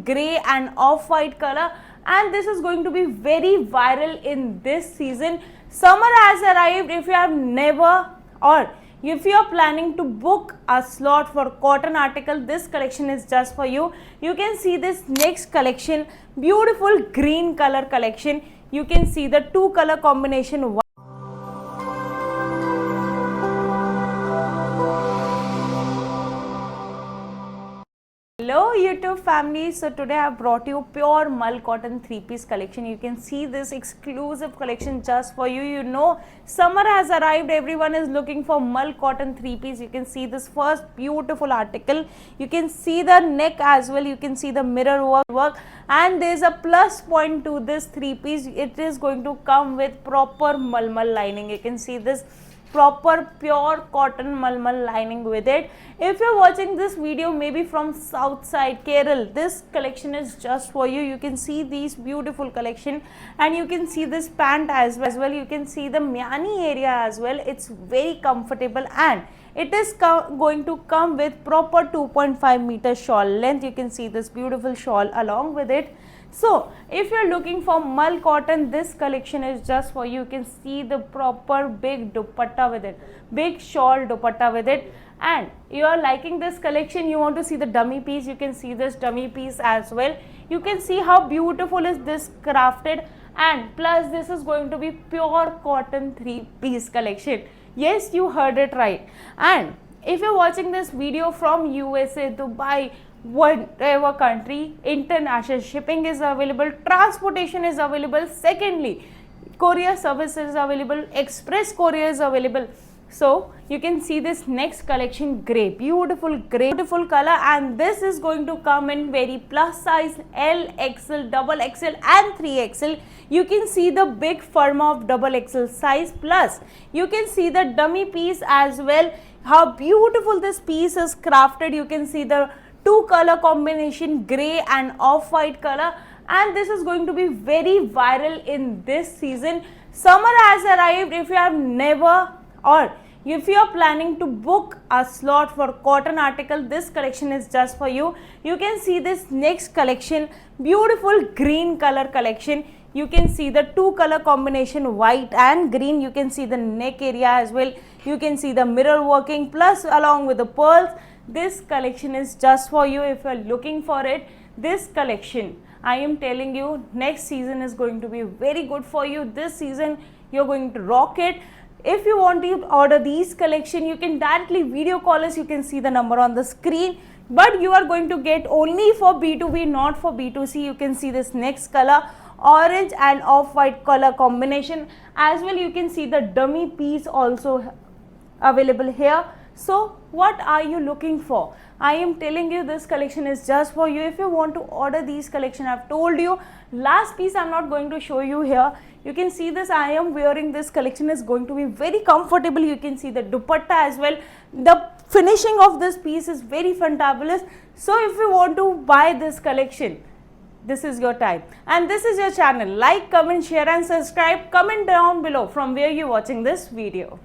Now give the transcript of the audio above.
gray and off-white color, and this is going to be very viral in this season. Summer has arrived. If you have never or if you are planning to book a slot for cotton article, this collection is just for you. You can see this next collection, beautiful green color collection. You can see the two color combination. Hello YouTube family, so today I have brought you pure mull cotton 3-piece collection. You can see this exclusive collection just for you. You know summer has arrived, everyone is looking for mull cotton 3-piece. You can see this first beautiful article. You can see the neck as well, you can see the mirror work, and there is a plus point to this 3-piece. It is going to come with proper mull lining. You can see this proper pure cotton mull lining with it. If you're watching this video maybe from south side Kerala, this collection is just for you. You can see these beautiful collection, and you can see this pant as well. You can see the myani area as well. It's very comfortable, and it is going to come with proper 2.5 meter shawl length. You can see this beautiful shawl along with it. So if you're looking for mull cotton, this collection is just for you. You can see the proper big dupatta with it, big shawl dupatta with it. And you are liking this collection, you want to see the dummy piece, you can see this dummy piece as well. You can see how beautiful is this crafted, and plus this is going to be pure cotton 3-piece collection. Yes, you heard it right. And if you're watching this video from USA, Dubai, whatever country, international shipping is available, transportation is available. Secondly, courier service is available, express courier is available. So you can see this next collection, gray, beautiful color, and this is going to come in very plus size, L, XL, double XL and 3XL. You can see the big firm of double XL size, plus you can see the dummy piece as well. How beautiful this piece is crafted. You can see the two color combination, gray and off-white color, and this is going to be very viral in this season. Summer has arrived. If you have never or if you are planning to book a slot for cotton article, this collection is just for you. You can see this next collection, beautiful green color collection. You can see the two color combination, white and green. You can see the neck area as well. You can see the mirror working plus along with the pearls. This collection is just for you if you are looking for it. This collection, I am telling you, next season is going to be very good for you. This season you're going to rock it. If you want to order these collection, you can directly video call us. You can see the number on the screen, but you are going to get only for B2B, not for B2C. You can see this next color, orange and off-white color combination as well. You can see the dummy piece also available here. So what are you looking for? I am telling you, this collection is just for you. If you want to order these collection, I've told you, last piece I'm not going to show you here. You can see this, I am wearing this collection, is going to be very comfortable. You can see the dupatta as well. The finishing of this piece is very fantabulous. So if you want to buy this collection, this is your time, and this is your channel. Like, comment, share and subscribe. Comment down below from where you're watching this video.